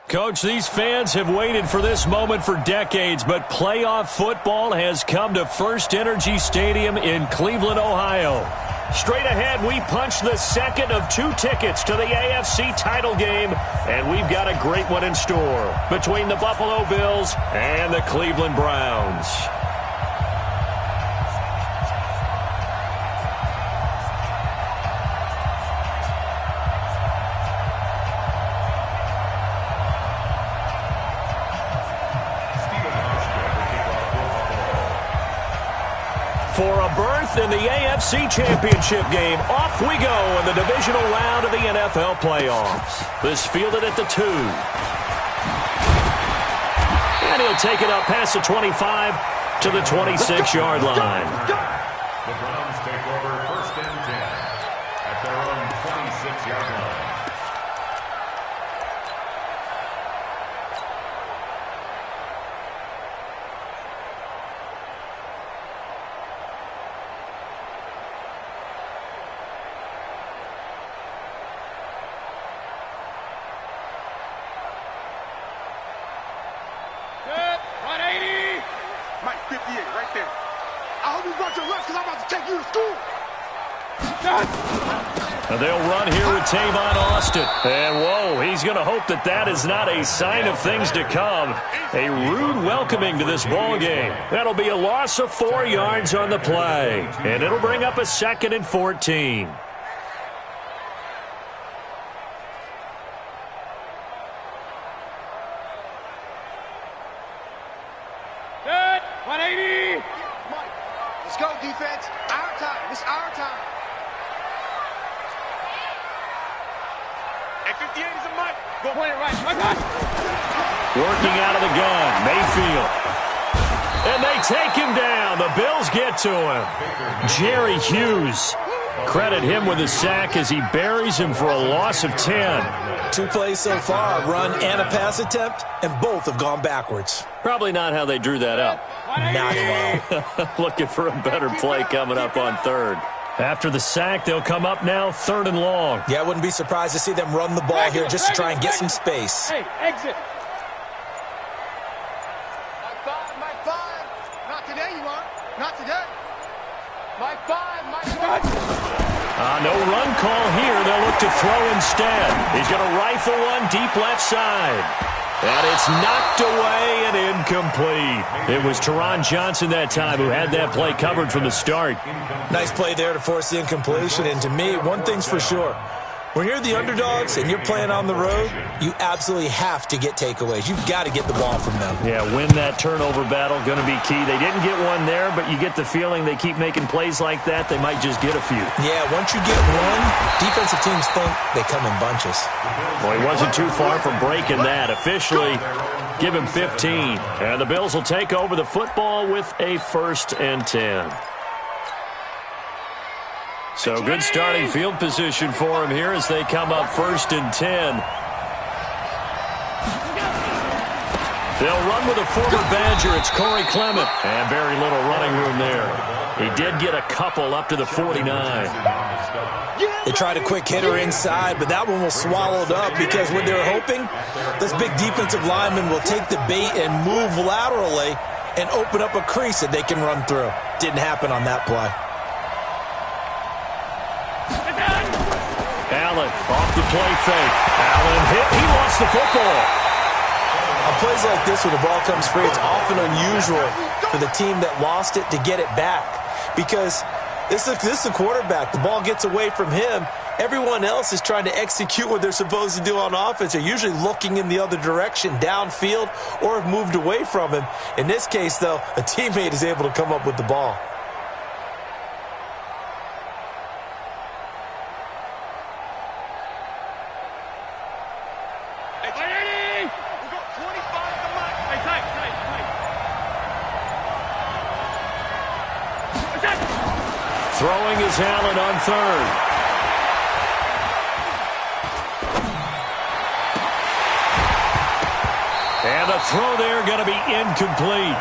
Coach, these fans have waited for this moment for decades, but playoff football has come to First Energy Stadium in Cleveland, Ohio. Straight ahead, we punch the second of 2 tickets to the AFC title game, and we've got a great one in store between the Buffalo Bills and the Cleveland Browns. For a berth in the AFC Championship game, off we go in the divisional round of the NFL playoffs. This fielded at the 2. And he'll take it up past the 25 to the 26-yard line. The Browns take over 1st and 10 at their own 26-yard line. They'll run here with Tavon Austin. And, whoa, he's going to hope that that is not a sign of things to come. A rude welcoming to this ball game. That'll be a loss of 4 yards on the play. And it'll bring up a 2nd and 14. Good. 180. Let's go, defense. Our time. It's our time. 58 is a Mike. Go play it right. My God. Working out of the gun, Mayfield. And they take him down. The Bills get to him. Jerry Hughes. Credit him with a sack as he buries him for a loss of 10. 2 plays so far, a run and a pass attempt, and both have gone backwards. Probably not how they drew that up. Not well. Looking for a better play coming up on 3rd. After the sack, they'll come up now 3rd and long. Yeah, I wouldn't be surprised to see them run the ball here just to try and get some space. Hey, exit. Mike 5. Not today, you aren't. Not today. Mike 5. Mike 5. No run call here. They'll look to throw instead. He's going to rifle one deep left side. And it's knocked away and incomplete. It was Teron Johnson that time who had that play covered from the start. Nice play there to force the incompletion. And to me, one thing's for sure. When you're the underdogs and you're playing on the road, you absolutely have to get takeaways. You've got to get the ball from them. Yeah, win that turnover battle, going to be key. They didn't get one there, but you get the feeling they keep making plays like that, they might just get a few. Yeah, once you get one, defensive teams think they come in bunches. Well, he wasn't too far from breaking that. Officially, give him 15. And the Bills will take over the football with a 1st and 10. So good starting field position for him here as they come up 1st and 10. They'll run with a former Badger. It's Corey Clement. And very little running room there. He did get a couple up to the 49. They tried a quick hitter inside, but that one was swallowed up because what they were hoping, this big defensive lineman will take the bait and move laterally and open up a crease that they can run through. Didn't happen on that play. Allen off the play fake. Allen hit. He lost the football. On plays like this where the ball comes free, it's often unusual for the team that lost it to get it back because this is the quarterback. The ball gets away from him. Everyone else is trying to execute what they're supposed to do on offense. They're usually looking in the other direction, downfield, or have moved away from him. In this case, though, a teammate is able to come up with the ball. Throwing is Allen on 3rd. And a throw there going to be incomplete.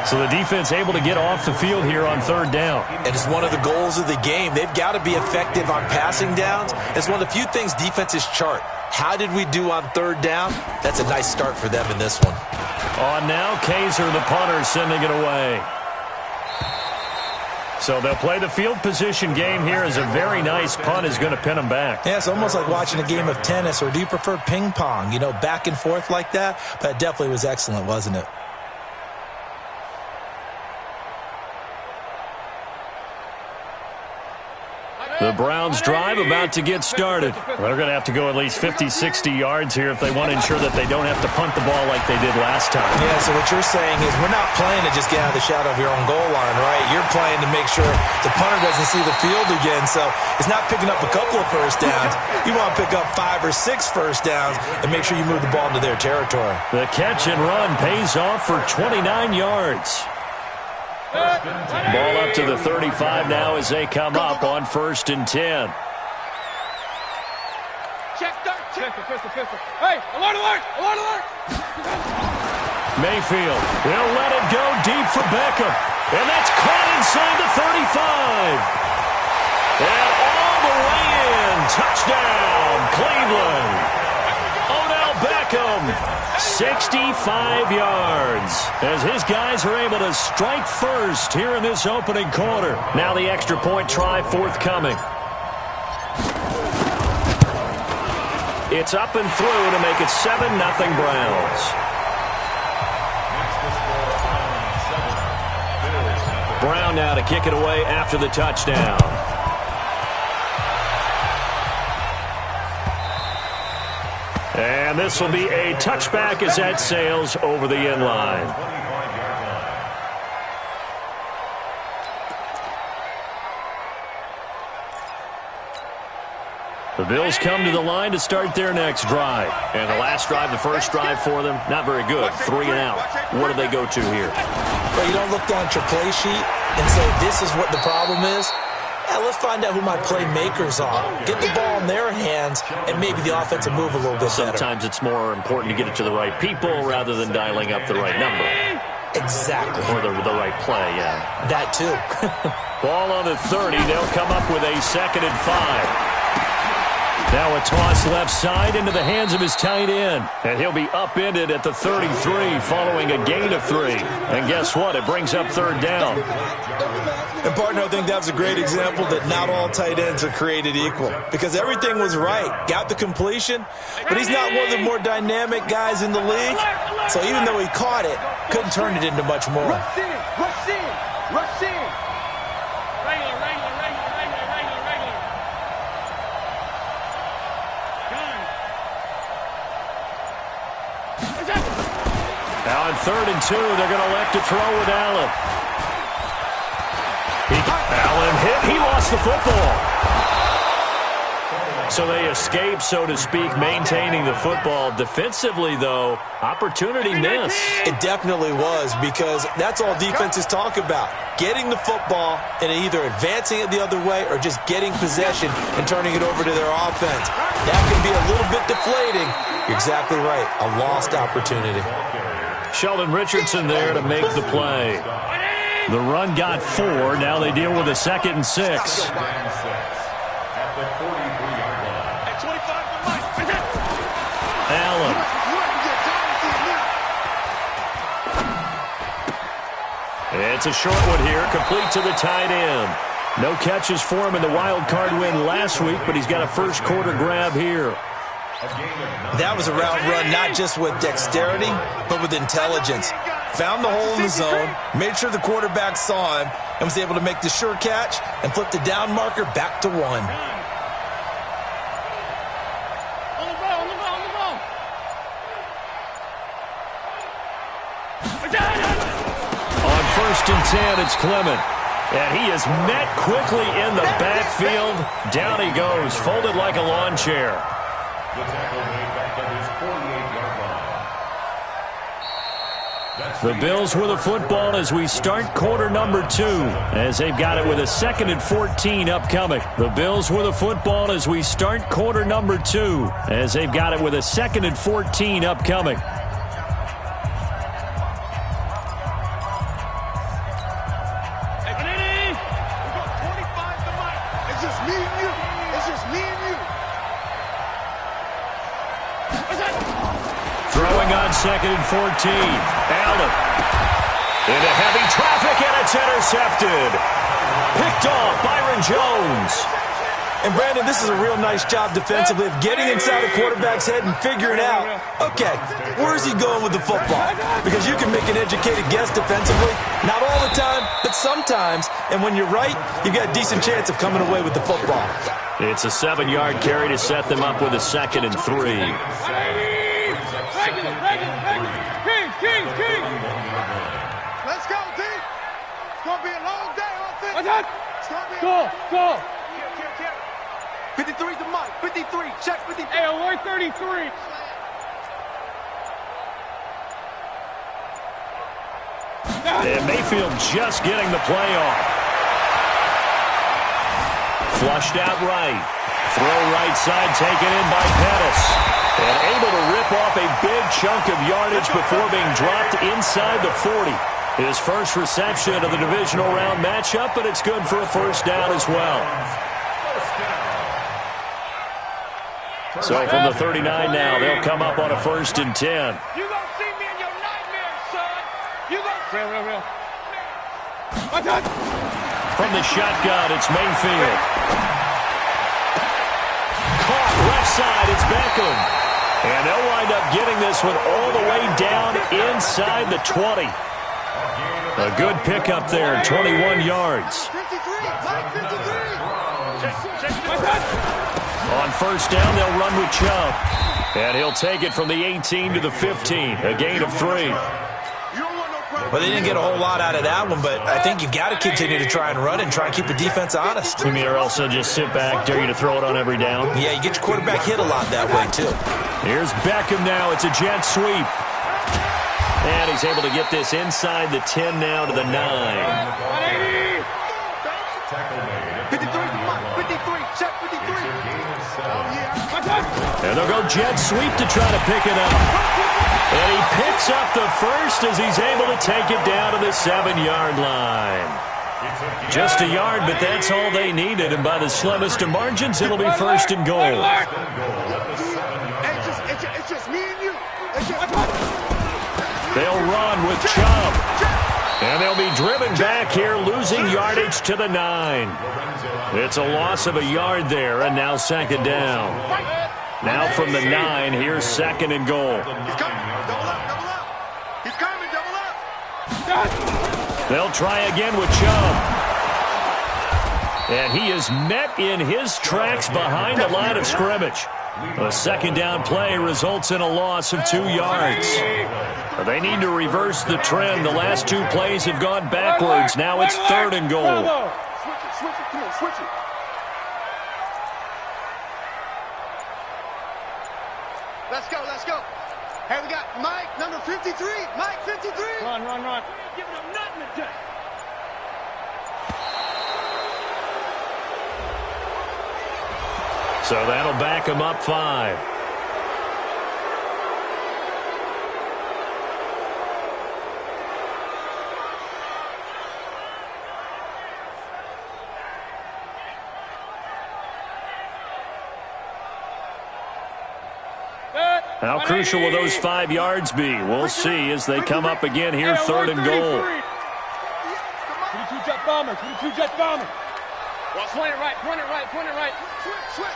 So the defense able to get off the field here on third down. And it's one of the goals of the game. They've got to be effective on passing downs. It's one of the few things defenses chart. How did we do on third down? That's a nice start for them in this one. On now, Kaiser, the punter, sending it away. So they'll play the field position game here as a very nice punt is going to pin them back. Yeah, it's almost like watching a game of tennis, or do you prefer ping pong? You know, back and forth like that? But it definitely was excellent, wasn't it? The Browns drive about to get started. They're going to have to go at least 50, 60 yards here if they want to ensure that they don't have to punt the ball like they did last time. Yeah, so what you're saying is we're not playing to just get out of the shadow of your own goal line, right? You're playing to make sure the punter doesn't see the field again. So it's not picking up a couple of first downs. You want to pick up 5 or 6 first downs and make sure you move the ball into their territory. The catch and run pays off for 29 yards. Ball up to the 35 now as they come up on 1st and 10. Check, pistol. Hey, alert! Mayfield, they'll let it go deep for Beckham. And that's caught inside the 35. And all the way in. Touchdown, Cleveland. Odell Beckham, 65 yards. As his guys are able to strike first here in this opening quarter. Now the extra point try forthcoming. It's up and through to make it 7-0 Browns. Brown now to kick it away after the touchdown. And this will be a touchback as that sails over the end line. The Bills come to the line to start their next drive. And the last drive, the first drive for them, not very good. 3 and out. What do they go to here? Well, you don't look down at your play sheet and say, this is what the problem is. Yeah, let's find out who my playmakers are. Get the ball in their hands, and maybe the offense will move a little bit better. Sometimes it's more important to get it to the right people rather than dialing up the right number. Exactly. Or the right play, yeah. That too. Ball on the 30. They'll come up with a 2nd and 5. Now a toss left side into the hands of his tight end. And he'll be upended at the 33 following a gain of 3. And guess what? It brings up 3rd down. And, partner, I think that was a great example that not all tight ends are created equal. Because everything was right. Got the completion, but he's not one of the more dynamic guys in the league. So even though he caught it, couldn't turn it into much more. Rush in. Regular. Now on 3rd and 2, they're going to elect to throw with Allen. Allen hit. He lost the football. So they escape, so to speak, maintaining the football. Defensively, though, opportunity miss. It definitely was, because that's all defenses talk about. Getting the football and either advancing it the other way or just getting possession and turning it over to their offense. That can be a little bit deflating. You're exactly right. A lost opportunity. Sheldon Richardson there to make the play. The run got 4. Now they deal with a 2nd and 6. Allen. It's a short one here, complete to the tight end. No catches for him in the wild card win last week, but he's got a first quarter grab here. That was a route run not just with dexterity, but with intelligence. Found the hole in the zone, made sure the quarterback saw him, and was able to make the sure catch and flip the down marker back to 1. On 1st and 10, it's Clement. And he is met quickly in the backfield. Down he goes, folded like a lawn chair. The tackle made back at his 48-yard line. The Bills with the football as we start quarter number 2, as they've got it with a 2nd and 14 upcoming. The Bills with the football as we start quarter number 2, as they've got it with a 2nd and 14 upcoming. Throwing on 2nd and 14. Allen. Into heavy traffic, and it's intercepted. Picked off Byron Jones. And, Brandon, this is a real nice job defensively of getting inside a quarterback's head and figuring out, okay, where's he going with the football? Because you can make an educated guess defensively. Not all the time, but sometimes. And when you're right, you've got a decent chance of coming away with the football. It's a 7-yard carry to set them up with a 2nd and 3. Let's go, D. It's going to be a long day on offense. Go. 53 to Mike. 53. Check 53. Hey, alert 33. And Mayfield just getting the play off. Flushed out right. Throw right side taken in by Pettis. And able to rip off a big chunk of yardage before being dropped inside the 40. His first reception of the divisional round matchup, but it's good for a first down as well. So from the 39 now, they'll come up on a 1st and 10. You gonna see me in your nightmares, son. You gonna... Real. From the shotgun, it's Mayfield. Caught left side, it's Beckham. And they'll wind up getting this one all the way down inside the 20. A good pickup there, 21 yards. 53. Mike 53. On first down, they'll run with Chubb. And he'll take it from the 18 to the 15, a gain of 3. Well, they didn't get a whole lot out of that one, but I think you've got to continue to try and run and try and keep the defense honest. You mean or else they'll just sit back, dare you to throw it on every down? Yeah, you get your quarterback hit a lot that way, too. Here's Beckham now. It's a jet sweep. And he's able to get this inside the 10 now to the 9. 53 to Mike. 53. Check 53. And they'll go jet sweep to try to pick it up. And he picks up the first as he's able to take it down to the 7-yard line. Just a yard, but that's all they needed. And by the slimmest of margins, it'll be 1st and goal. It's just me and you. They'll run with Chubb. And they'll be driven back here, losing yardage to the 9. It's a loss of a yard there, and now 2nd down. Now from the 9, here's 2nd and goal. He's coming. Double up. He's coming. Double up. They'll try again with Chubb. And he is met in his tracks behind the line of scrimmage. A 2nd down play results in a loss of 2 yards. They need to reverse the trend. The last 2 plays have gone backwards. Now it's 3rd and goal. Switch it. Come on, switch it. Let's go. Hey, we got Mike, number 53. Mike, 53. Run. We ain't giving them nothing today. So that'll back him up 5. How crucial will those 5 yards be? We'll see as they come up again here, 3rd and goal. 22 jet bombers. Well, point it right. Switch.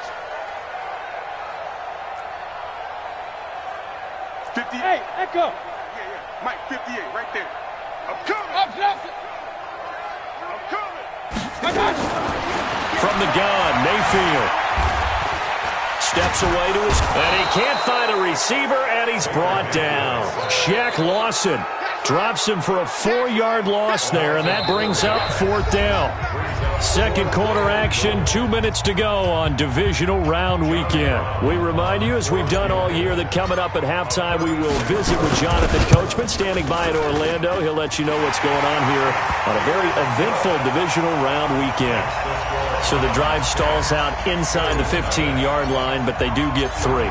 58. Hey, Echo. Yeah. Mike, 58, right there. I'm coming. Up. I'm coming. From the gun, Mayfield. Steps away to his... And he can't find a receiver, and he's brought down. Shaq Lawson drops him for a 4-yard loss there, and that brings up 4th down. 2nd quarter action, 2 minutes to go on divisional round weekend. We remind you, as we've done all year, that coming up at halftime, we will visit with Jonathan Coachman, standing by in Orlando. He'll let you know what's going on here on a very eventful divisional round weekend. So the drive stalls out inside the 15-yard line, but they do get 3.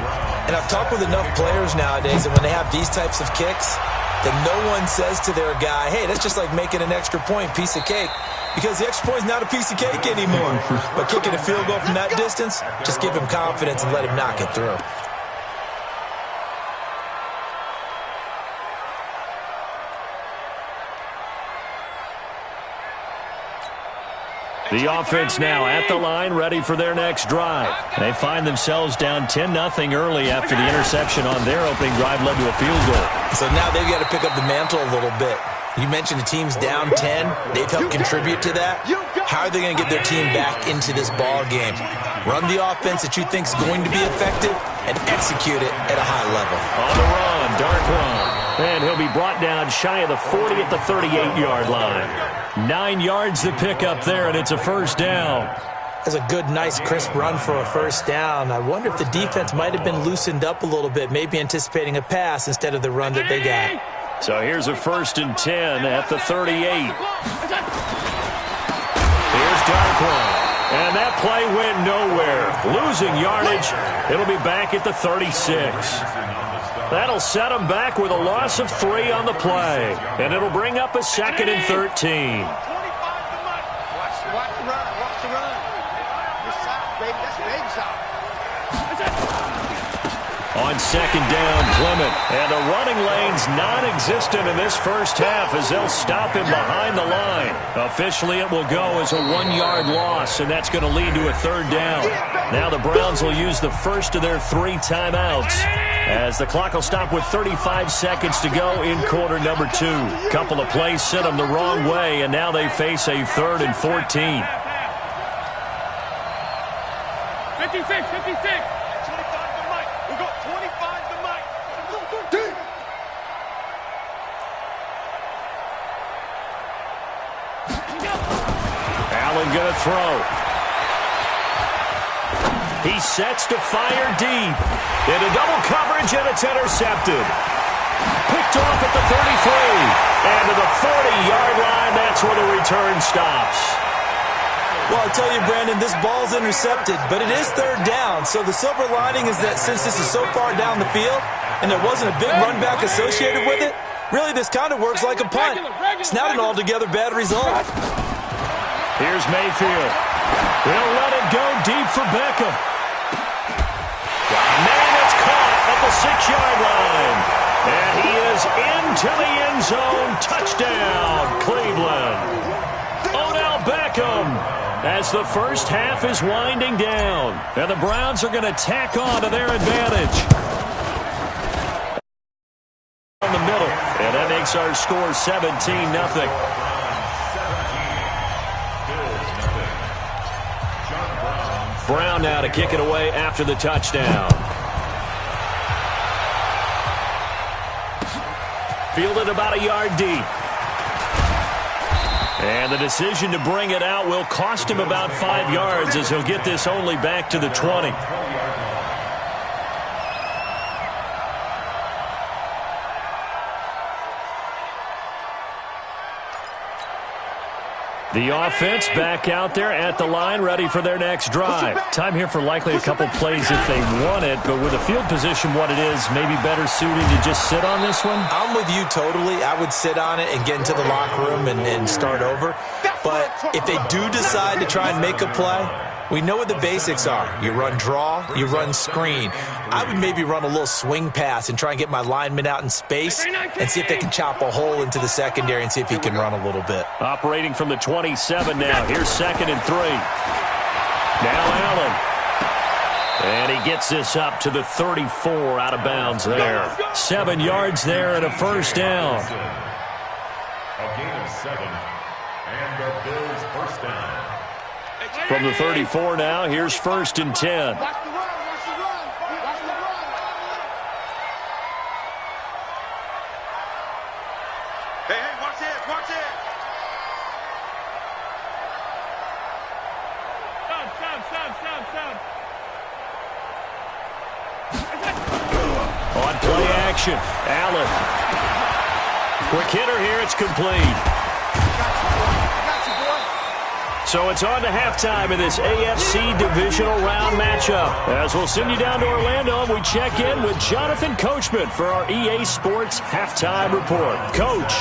And I've talked with enough players nowadays that when they have these types of kicks, that no one says to their guy, hey, that's just like making an extra point, piece of cake. Because the extra point is not a piece of cake anymore. But kicking a field goal from that distance, just give him confidence and let him knock it through. The offense now at the line, ready for their next drive. They find themselves down 10-0 early after the interception on their opening drive led to a field goal. So now they've got to pick up the mantle a little bit. You mentioned the team's down 10. They've helped contribute to that. How are they going to get their team back into this ball game? Run the offense that you think is going to be effective and execute it at a high level. On the run, Dark run. And he'll be brought down shy of the 40 at the 38-yard line. 9 yards to pick up there, and it's a first down. That's a good, nice, crisp run for a first down. I wonder if the defense might have been loosened up a little bit, maybe anticipating a pass instead of the run that they got. So here's a 1st and 10 at the 38. Here's Darkwan. And that play went nowhere. Losing yardage. It'll be back at the 36. That'll set them back with a loss of 3 on the play. And it'll bring up a 2nd and 13. Watch the run. Watch the run. You're soft, baby. That's baby soft. On 2nd down, Clement. And the running lane's non-existent in this first half as they'll stop him behind the line. Officially, it will go as a 1-yard loss, and that's going to lead to a 3rd down. Now the Browns will use the first of their 3 timeouts as the clock will stop with 35 seconds to go in quarter number 2. Couple of plays sent them the wrong way, and now they face a 3rd and 14. 56, 56. Allen going to throw. He sets to fire deep. Into double coverage, and it's intercepted. Picked off at the 33. And to the 40-yard line, that's where the return stops. Well, I'll tell you, Brandon, this ball's intercepted, but it is 3rd down. So the silver lining is that since this is so far down the field and there wasn't a big run back associated with it, really this kind of works like a punt. It's not an altogether bad result. Here's Mayfield. He'll let it go deep for Beckham. Man, it's caught at the 6-yard line. And he is into the end zone. Touchdown, Cleveland. Odell Beckham as the first half is winding down. And the Browns are going to tack on to their advantage. On the middle. And that makes our score 17-0. Brown now to kick it away after the touchdown. Fielded about a yard deep. And the decision to bring it out will cost him about 5 yards as he'll get this only back to the 20. The offense back out there at the line, ready for their next drive. Time here for likely a couple plays if they want it, but with the field position what it is, maybe better suited to just sit on this one? I'm with you totally. I would sit on it and get into the locker room and start over. But if they do decide to try and make a play, we know what the basics are. You run draw, you run screen. I would maybe run a little swing pass and try and get my lineman out in space and see if they can chop a hole into the secondary and see if he can run a little bit. Operating from the 27 now. Here's 2nd and 3. Now Allen. And he gets this up to the 34 out of bounds there. 7 yards there and a first down. A gain of 7. And the Bills first down. From the 34 now, here's 1st and 10. Watch the run. Watch the run. Watch the run. Hey, watch this. Watch this. Sound. On play action, Allen. Quick hitter here, it's complete. So it's on to halftime in this AFC divisional round matchup. As we'll send you down to Orlando, we check in with Jonathan Coachman for our EA Sports Halftime Report. Coach.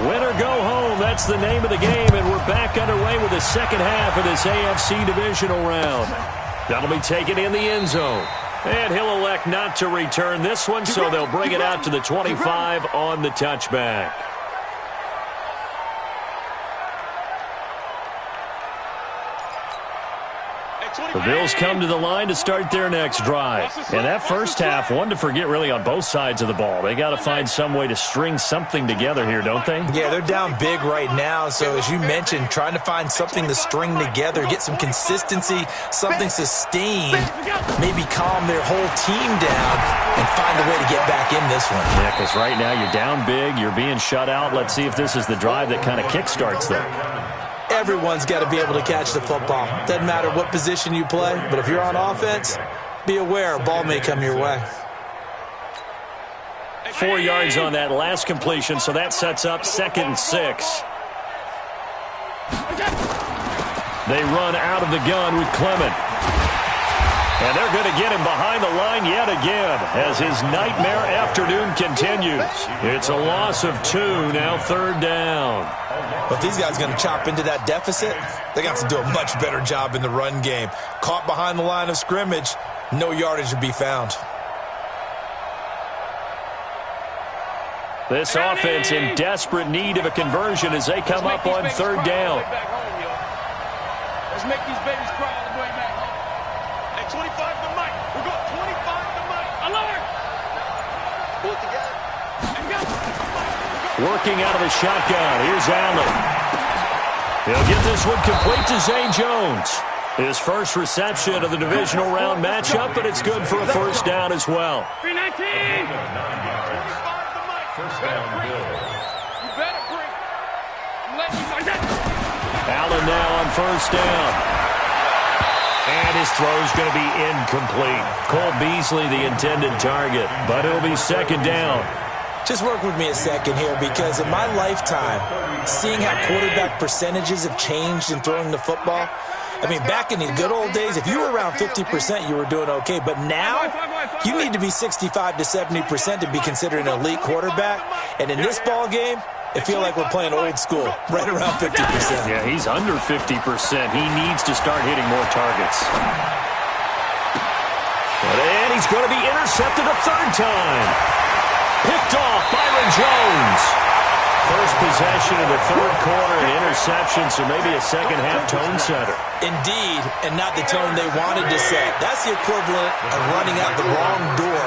Win or go home, that's the name of the game, and we're back underway with the second half of this AFC divisional round. That'll be taken in the end zone. And he'll elect not to return this one, so they'll bring it out to the 25 on the touchback. The Bills come to the line to start their next drive. And that first half, one to forget really on both sides of the ball. They got to find some way to string something together here, don't they? Yeah, they're down big right now. So as you mentioned, trying to find something to string together, get some consistency, something sustained, maybe calm their whole team down and find a way to get back in this one. Yeah, because right now you're down big, you're being shut out. Let's see if this is the drive that kind of kickstarts them. Everyone's got to be able to catch the football. Doesn't matter what position you play, but if you're on offense, be aware a ball may come your way. 4 yards on that last completion, so that sets up 2nd and 6. They run out of the gun with Clement. And they're going to get him behind the line yet again as his nightmare afternoon continues. It's a loss of 2, now 3rd down. But these guys are going to chop into that deficit. They're going to have to do a much better job in the run game. Caught behind the line of scrimmage, no yardage to be found. This offense in desperate need of a conversion as they come up on 3rd down. Let's make these babies cry all the way back home. Hey, 25 to Mike. We're going 25 to Mike. Alert! Pull it together. Working out of the shotgun. Here's Allen. He'll get this one complete to Zay Jones. His first reception of the divisional round matchup, but it's good for a 1st down as well. 319. 25 to Mike. First down, Bills. You better bring. I'm letting you know that. Allen now on 1st down. And his throw's going to be incomplete. Cole Beasley the intended target, but it'll be 2nd down. Just work with me a second here, because in my lifetime, seeing how quarterback percentages have changed in throwing the football, I mean, back in the good old days, if you were around 50%, you were doing okay. But now, you need to be 65 to 70% to be considered an elite quarterback. And in this ball game, I feel like we're playing old school, right around 50%. Yeah, he's under 50%. He needs to start hitting more targets. And he's going to be intercepted a 3rd time. Picked off Byron Jones. First possession of the 3rd quarter, an interception, so maybe a second-half tone setter. Indeed, and not the tone they wanted to set. That's the equivalent of running out the wrong door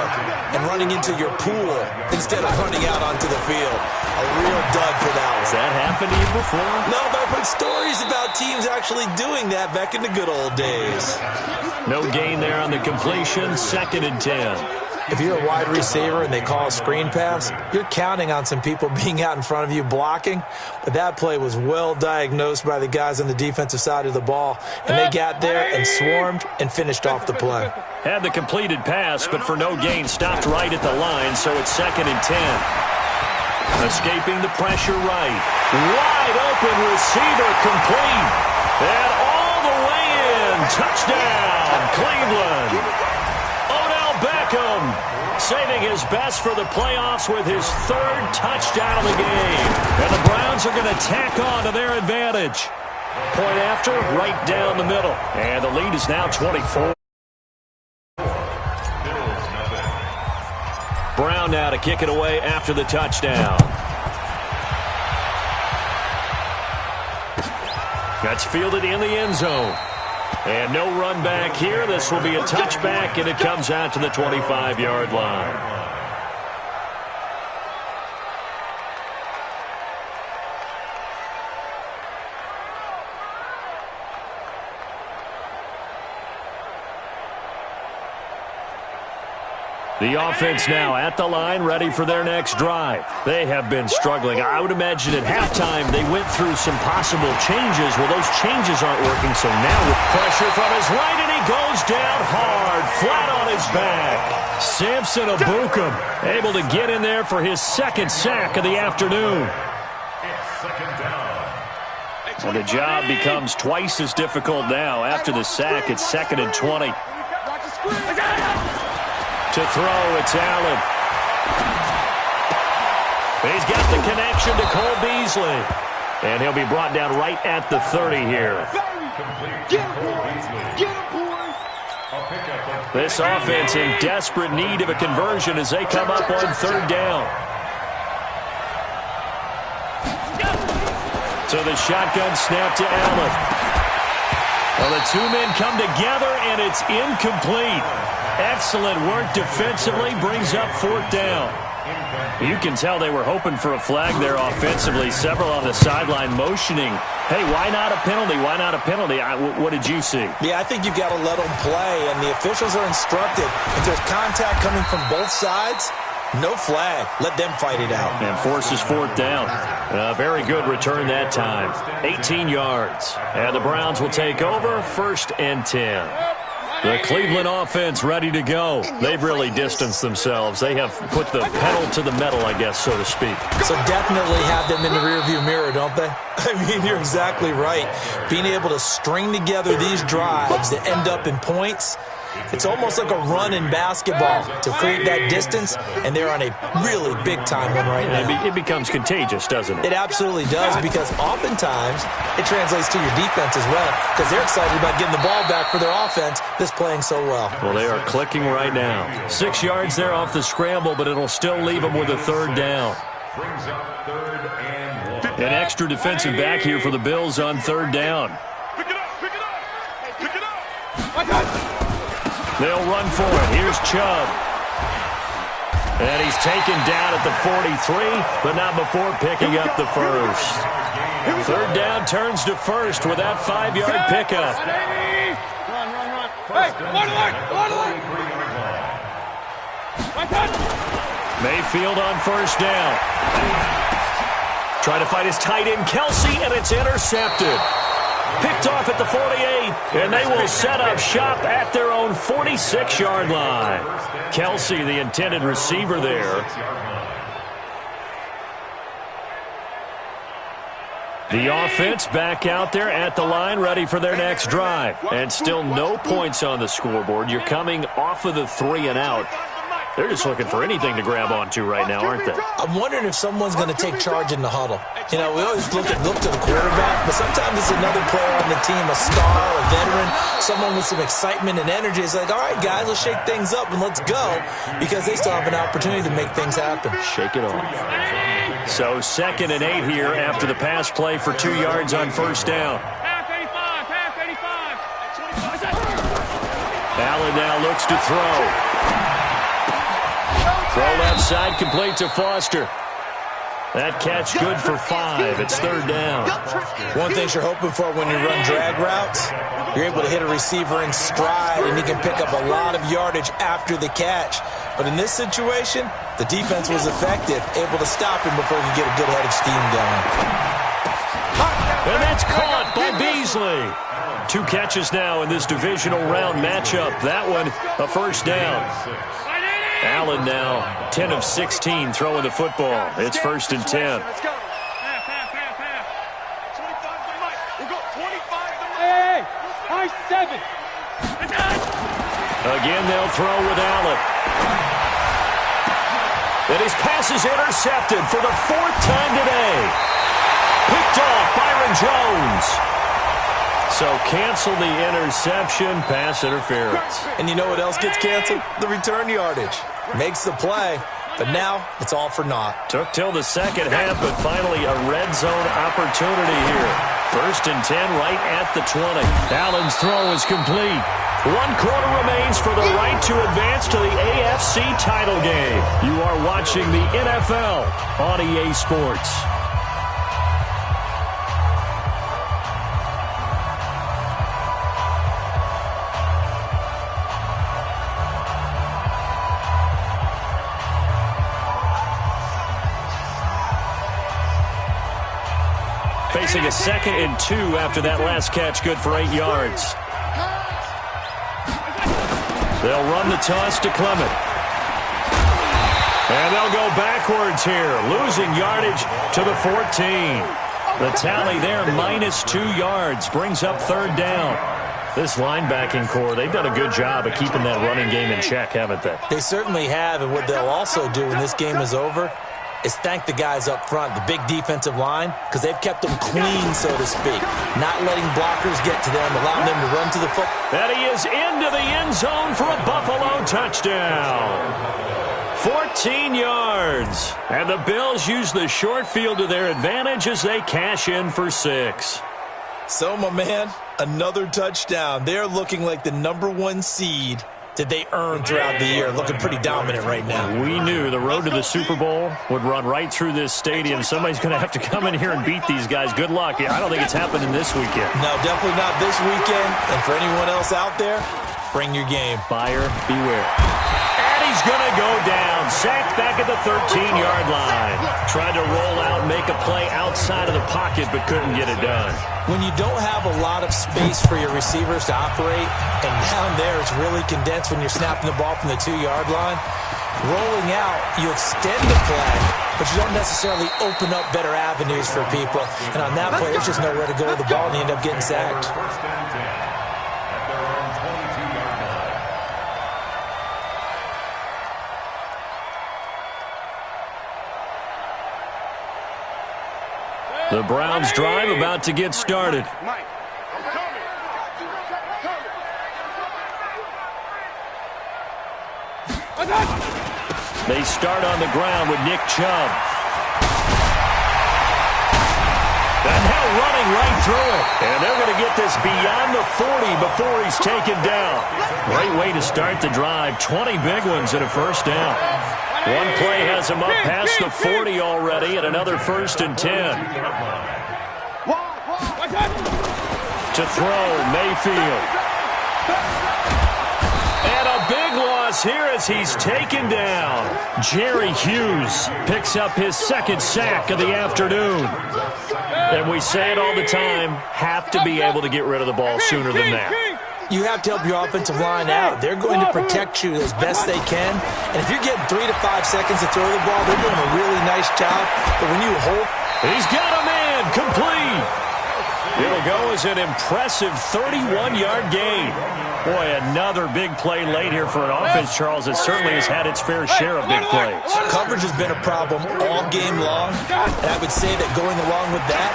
and running into your pool instead of running out onto the field. A real dud for that one. Has that happened to you before? No, but I've heard stories about teams actually doing that back in the good old days. No gain there on the completion, 2nd and 10. If you're a wide receiver and they call a screen pass, you're counting on some people being out in front of you blocking. But that play was well diagnosed by the guys on the defensive side of the ball. And they got there and swarmed and finished off the play. Had the completed pass, but for no gain, stopped right at the line, so it's 2nd and 10. Escaping the pressure right. Wide open receiver complete. And all the way in. Touchdown, Cleveland. Beckham saving his best for the playoffs with his 3rd touchdown of the game. And the Browns are going to tack on to their advantage. Point after, right down the middle. And the lead is now 24. Brown now to kick it away after the touchdown. That's fielded in the end zone. And no run back here. This will be a touchback, and it comes out to the 25-yard line. The offense now at the line, ready for their next drive. They have been struggling. I would imagine at halftime they went through some possible changes. Well, those changes aren't working, so now with pressure from his right, and he goes down hard, flat on his back. Samson Abukum able to get in there for his 2nd sack of the afternoon. It's 2nd down. And the job becomes twice as difficult now. After the sack, it's 2nd and 20. To throw, it's Allen. He's got the connection to Cole Beasley. And he'll be brought down right at the 30 here. This offense in desperate need of a conversion as they come up on 3rd down. So the shotgun snap to Allen. Well, the two men come together, and it's incomplete. Excellent work defensively, brings up 4th down. You can tell they were hoping for a flag there offensively. Several on the sideline motioning, hey, why not a penalty? Why not a penalty? What did you see? Yeah, I think you've got to let them play, and the officials are instructed. If there's contact coming from both sides, no flag. Let them fight it out. And forces 4th down. Very good return that time. 18 yards. And the Browns will take over 1st and 10. The Cleveland offense ready to go. They've really distanced themselves. They have put the pedal to the metal, I guess, so to speak. So definitely have them in the rearview mirror, don't they? I mean, you're exactly right. Being able to string together these drives that end up in points, it's almost like a run in basketball to create that distance, and they're on a really big-time one right now. It becomes contagious, doesn't it? It absolutely does, because oftentimes it translates to your defense as well, because they're excited about getting the ball back for their offense that's playing so well. Well, they are clicking right now. 6 yards there off the scramble, but it'll still leave them with a 3rd down. Brings up 3rd and 1. An extra defensive back here for the Bills on 3rd down. Pick it up, pick it up, pick it up. My God. They'll run for it. Here's Chubb. And he's taken down at the 43, but not before picking up the first. 3rd down turns to 1st with that 5-yard pickup. Run. Hey, alert. Mayfield on 1st down. Trying to fight his tight end, Kelsey, and it's intercepted. Picked off at the 48, and they will set up shop at their own 46-yard line. Kelsey, the intended receiver there. The offense back out there at the line, ready for their next drive. And still no points on the scoreboard. You're coming off of the 3 and out. They're just looking for anything to grab onto right now, aren't they? I'm wondering if someone's going to take charge in the huddle. You know, we always look to the quarterback, but sometimes it's another player on the team, a star, a veteran, someone with some excitement and energy. It's like, all right, guys, let's shake things up and let's go, because they still have an opportunity to make things happen. Shake it off. So 2nd and 8 here after the pass play for 2 yards on 1st down. Pass 85. Allen now looks to throw. Throw left side, complete to Foster. That catch good for 5. It's 3rd down. One thing you're hoping for when you run drag routes, you're able to hit a receiver in stride, and he can pick up a lot of yardage after the catch. But in this situation, the defense was effective, able to stop him before he could get a good head of steam going. And that's caught by Beasley. 2 catches now in this divisional round matchup. That one, a 1st down. Allen now 10 of 16 throwing the football. It's 1st and 10. Let's go. Pass. 25 to Mike. We'll go 25 to Mike. Hey, high 7. Again, they'll throw with Allen. And his pass is intercepted for the 4th time today. Picked off Byron Jones. So cancel the interception, pass interference. And you know what else gets canceled? The return yardage. Makes the play, but now it's all for naught. Took till the second half, but finally a red zone opportunity here. 1st and 10 right at the 20. Allen's throw is complete. 1 quarter remains for the right to advance to the AFC title game. You are watching the NFL on EA Sports. Facing a 2nd and 2 after that last catch, good for 8 yards. They'll run the toss to Clement. And they'll go backwards here, losing yardage to the 14. The tally there, -2 yards, brings up 3rd down. This linebacking core, they've done a good job of keeping that running game in check, haven't they? They certainly have, and what they'll also do when this game is over is thank the guys up front, the big defensive line, because they've kept them clean, so to speak. Not letting blockers get to them, allowing them to run to the foot. And he is into the end zone for a Buffalo touchdown. 14 yards. And the Bills use the short field to their advantage as they cash in for 6. So, my man, another touchdown. They're looking like the #1 seed that they earned throughout the year. Looking pretty dominant right now. We knew the road to the Super Bowl would run right through this stadium. Somebody's going to have to come in here and beat these guys. Good luck. I don't think it's happening this weekend. No, definitely not this weekend. And for anyone else out there, bring your game. Buyer beware. And he's going to go down. Sacked back at the 13-yard line. Tried to roll out and make a play outside of the pocket, but couldn't get it done. When you don't have a lot of space for your receivers to operate, and down there it's really condensed when you're snapping the ball from the 2-yard line, rolling out, you extend the play, but you don't necessarily open up better avenues for people. And on that play, there's just nowhere to go with the ball, and you end up getting sacked. First and 10 at their own 22-yard line. The Browns drive about to get started. Mike, I'm coming. They start on the ground with Nick Chubb. And now running right through it. And they're going to get this beyond the 40 before he's taken down. Great way to start the drive. 20 big ones and a first down. One play has him up past the 40 already and another 1st and 10. To throw, Mayfield. And a big loss here as he's taken down. Jerry Hughes picks up his 2nd sack of the afternoon. And we say it all the time, have to be able to get rid of the ball sooner than that. You have to help your offensive line out. They're going to protect you as best they can. And if you're getting 3 to 5 seconds to throw the ball, they're doing a really nice job. But when you hold... He's got a man, complete. It'll go as an impressive 31-yard gain. Boy, another big play late here for an offense, Charles, that certainly has had its fair share of big plays. Coverage has been a problem all game long, and I would say that going along with that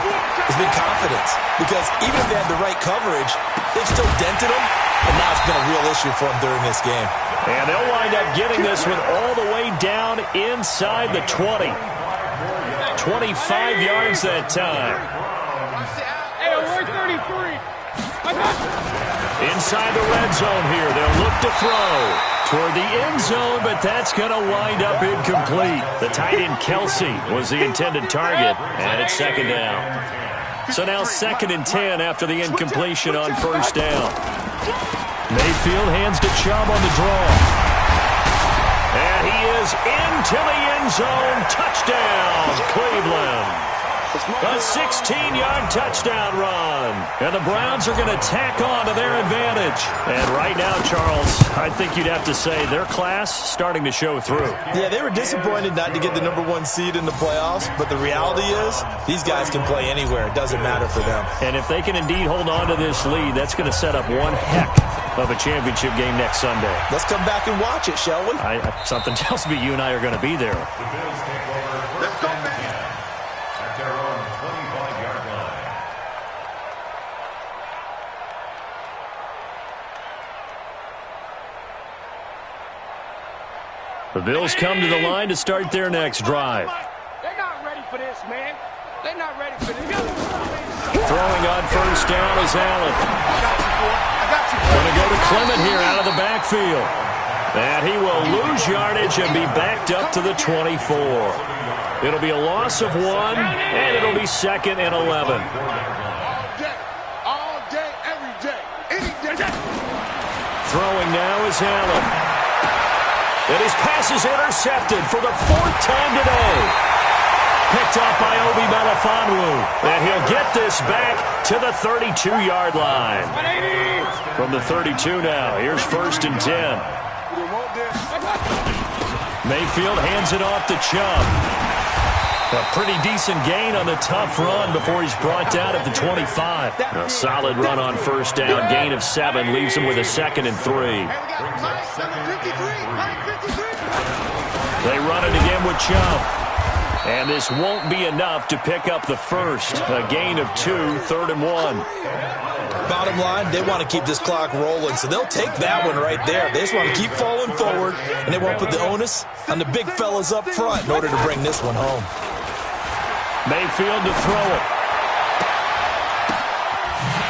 has been confidence. Because even if they had the right coverage, they've still dented them, and now it's been a real issue for them during this game. And they'll wind up getting this one all the way down inside the 20. 25 yards that time. Hey, we're 33. Inside the red zone here. They'll look to throw toward the end zone, but that's going to wind up incomplete. The tight end Kelsey was the intended target, and it's 2nd down. So now 2nd and 10 after the incompletion on 1st down. Mayfield hands to Chubb on the draw. And he is into the end zone. Touchdown, Cleveland. A 16-yard touchdown run. And the Browns are going to tack on to their advantage. And right now, Charles, I think you'd have to say their class starting to show through. Yeah, they were disappointed not to get the #1 seed in the playoffs, but the reality is these guys can play anywhere. It doesn't matter for them. And if they can indeed hold on to this lead, that's going to set up one heck of a championship game next Sunday. Let's come back and watch it, shall we? Something tells me you and I are going to be there. The Bills take over first and 10 at their own 25-yard line. The Bills come to the line to start their next drive. They're not ready for this, man. They're not ready for this. Throwing on 1st down is Allen. Going to go to Clement here out of the backfield. And he will lose yardage and be backed up to the 24. It'll be a loss of 1, and it'll be 2nd and 11. All day, every day, any day. Throwing now is Allen. And his pass is intercepted for the 4th time today. Picked up by Obi Melifonwu. And he'll get this back to the 32-yard line. From the 32 now, here's 1st and 10. Mayfield hands it off to Chubb. A pretty decent gain on the tough run before he's brought down at the 25. A solid run on 1st down. Gain of 7 leaves him with a 2nd and 3. They run it again with Chubb. And this won't be enough to pick up the 1st. A gain of 2, 3rd and 1. Bottom line, they want to keep this clock rolling, so they'll take that one right there. They just want to keep falling forward, and they won't put the onus on the big fellas up front in order to bring this one home. Mayfield to throw it.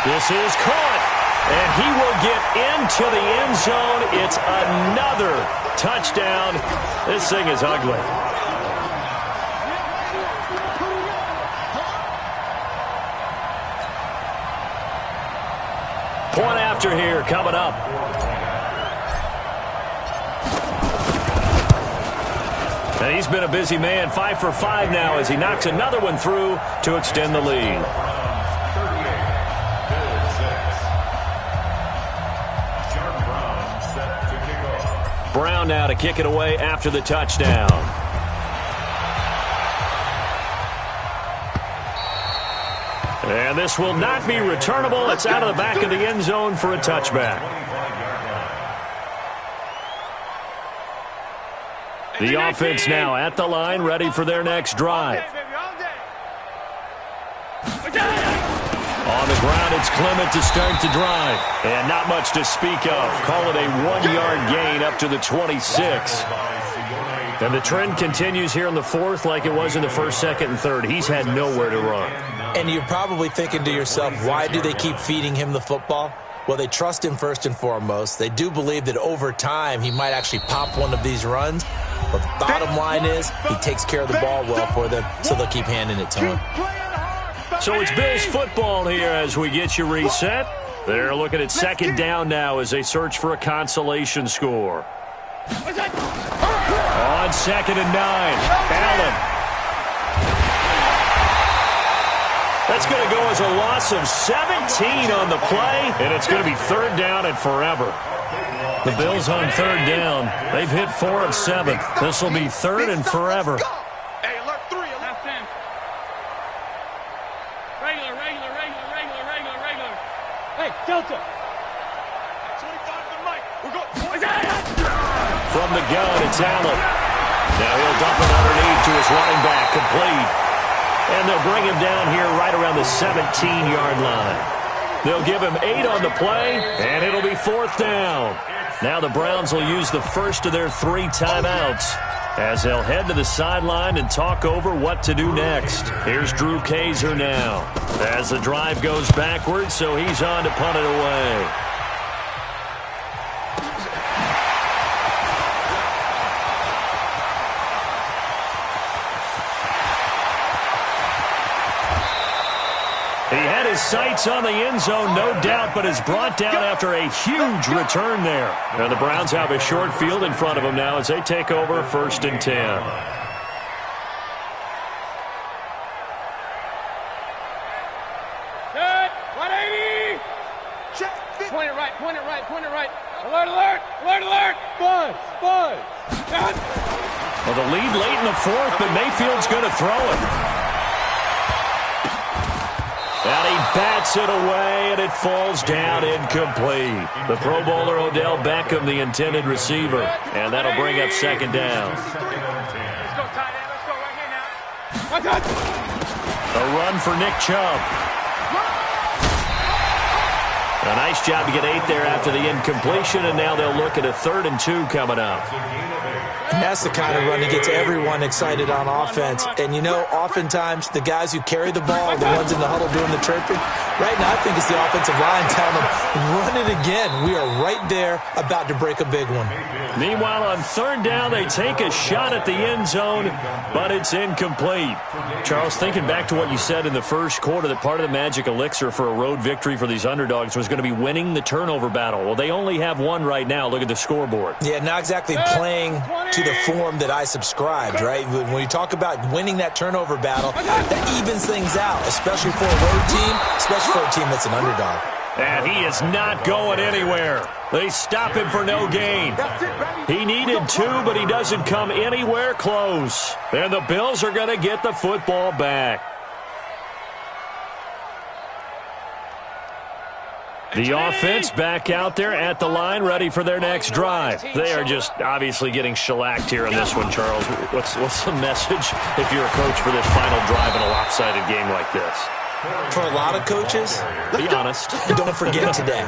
This is caught, and he will get into the end zone. It's another touchdown. This thing is ugly. Point after here coming up. And he's been a busy man, 5 for 5 now as he knocks another one through to extend the lead. Brown now to kick it away after the touchdown. And this will not be returnable. It's out of the back of the end zone for a touchback. The offense now at the line, ready for their next drive. On the ground, it's Clement to start the drive. And not much to speak of. Call it a 1-yard gain up to the 26. And the trend continues here in the fourth like it was in the first, second, and third. He's had nowhere to run. And you're probably thinking to yourself, why do they keep feeding him the football? Well, they trust him first and foremost. They do believe that over time he might actually pop one of these runs. But the bottom line is he takes care of the ball well for them, so they'll keep handing it to him. So it's Bills football here as we get you reset. They're looking at second down now as they search for a consolation score. On 2nd and 9, Allen. That's going to go as a loss of 17 on the play, and it's going to be 3rd down and forever. The Bills on 3rd down. They've hit 4 of 7. This will be 3rd and forever. Hey, alert 3, left end. Regular. Hey, Delta. 25 to Mike. We're going. From the gun, it's Allen. Now he'll dump it underneath to his running back, complete. And they'll bring him down here right around the 17-yard line. They'll give him 8 on the play, and it'll be 4th down. Now the Browns will use the first of their 3 timeouts as they'll head to the sideline and talk over what to do next. Here's Drew Kaiser now as the drive goes backwards, so he's on to punt it away. He had his sights on the end zone, no doubt, but is brought down after a huge return there. And the Browns have a short field in front of them now as they take over 1st and 10. Good. 180. Check. Point it right. Alert. Buzz. Well, the lead late in the 4th, but Mayfield's going to throw it. And he bats it away, and it falls down incomplete. The Pro Bowler Odell Beckham, the intended receiver. And that'll bring up 2nd down. Let's go, tight end. Let's go right here now. A run for Nick Chubb. A nice job to get 8 there after the incompletion, and now they'll look at a 3rd and 2 coming up. And that's the kind of run that gets everyone excited on offense. And, you know, oftentimes the guys who carry the ball are the ones in the huddle doing the chirping. Right now, I think it's the offensive line telling them, run it again. We are right there about to break a big one. Meanwhile, on 3rd down, they take a shot at the end zone, but it's incomplete. Charles, thinking back to what you said in the first quarter, that part of the magic elixir for a road victory for these underdogs was going to be winning the turnover battle. Well, they only have one right now. Look at the scoreboard. Yeah, not exactly playing to the form that I subscribed, right? When you talk about winning that turnover battle, that evens things out, especially for a road team, especially for a team that's an underdog. And he is not going anywhere. They stop him for no gain. He needed 2, but he doesn't come anywhere close. And the Bills are going to get the football back. The offense back out there at the line, ready for their next drive. They are just obviously getting shellacked here in this one, Charles. What's the message if you're a coach for this final drive in a lopsided game like this? For a lot of coaches, be honest. Don't forget today.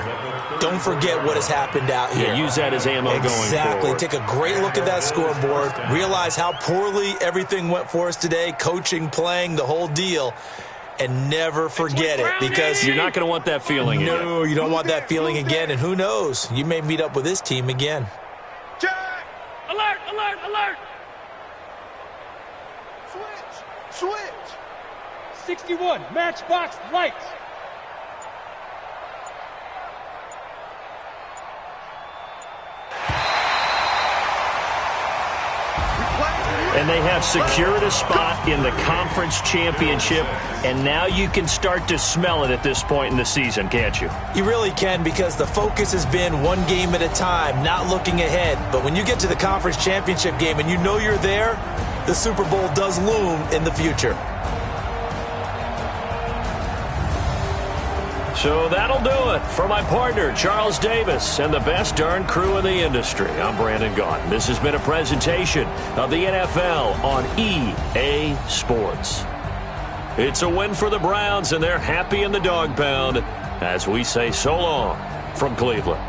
Don't forget what has happened out here. Yeah, use that as ammo going forward. Exactly. Take a great look at that scoreboard. Realize how poorly everything went for us today, coaching, playing, the whole deal. and never forget it, because you're not going to want that feeling again. No, you don't want that feeling again, and who knows, you may meet up with this team again. Check! Alert, alert, alert! Switch! 61, matchbox lights. And they have secured a spot in the conference championship, and now you can start to smell it at this point in the season, can't you? You really can, because the focus has been one game at a time, not looking ahead. But when you get to the conference championship game and you know you're there, the Super Bowl does loom in the future. So that'll do it for my partner, Charles Davis, and the best darn crew in the industry. I'm Brandon Gaudin. This has been a presentation of the NFL on EA Sports. It's a win for the Browns, and they're happy in the dog pound as we say so long from Cleveland.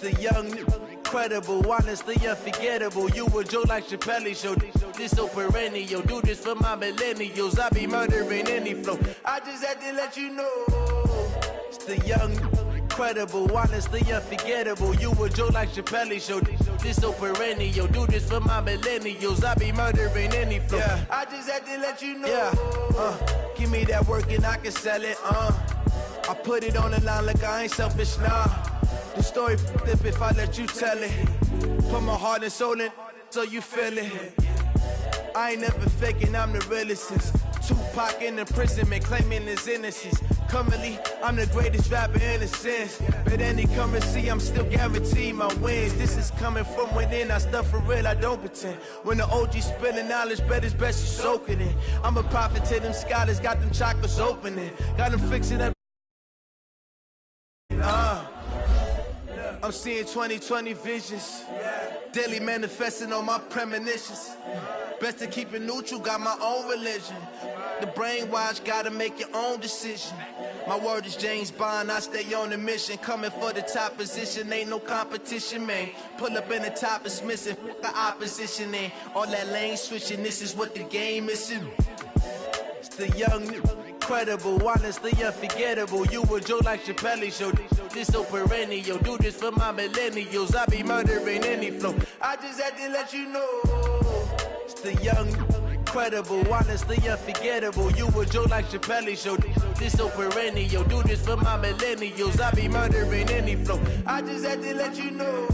The young, incredible, honestly unforgettable. You a Joe like Chappelle show. This so perennial. Do this for my millennials. I be murdering any flow. I just had to let you know. It's the young, incredible, honestly unforgettable. You a Joe like Chappelle show. This so perennial. Do this for my millennials. I be murdering any flow. Yeah. I just had to let you know. Yeah. Give me that work and I can sell it. I put it on the line like I ain't selfish, nah. The story flip if I let you tell it. Put my heart and soul in so you feel it. I ain't never faking, I'm the realest since Tupac in imprisonment, claiming his innocence. Currently, I'm the greatest rapper in a sense. But any currency, I'm still guaranteed my wins. This is coming from within, I stuff for real, I don't pretend. When the OG spilling knowledge, bet it's best you soak it in. I'm a prophet to them scholars, got them chakras opening. Got them fixing up. I'm seeing 2020 visions. Daily manifesting on my premonitions. Best to keep it neutral, got my own religion. The brainwash, gotta make your own decision. My word is James Bond, I stay on the mission. Coming for the top position, ain't no competition, man. Pull up in the top, it's missing, the opposition in. All that lane switching, this is what the game is. It's the young, incredible, honestly unforgettable. You a Joe like Chappelle show. This so perennial. Do this for my millennials. I be murdering any flow. I just had to let you know. It's the young, incredible, honestly unforgettable. You a Joe like Chappelle show. This so perennial. Do this for my millennials. I be murdering any flow. I just had to let you know.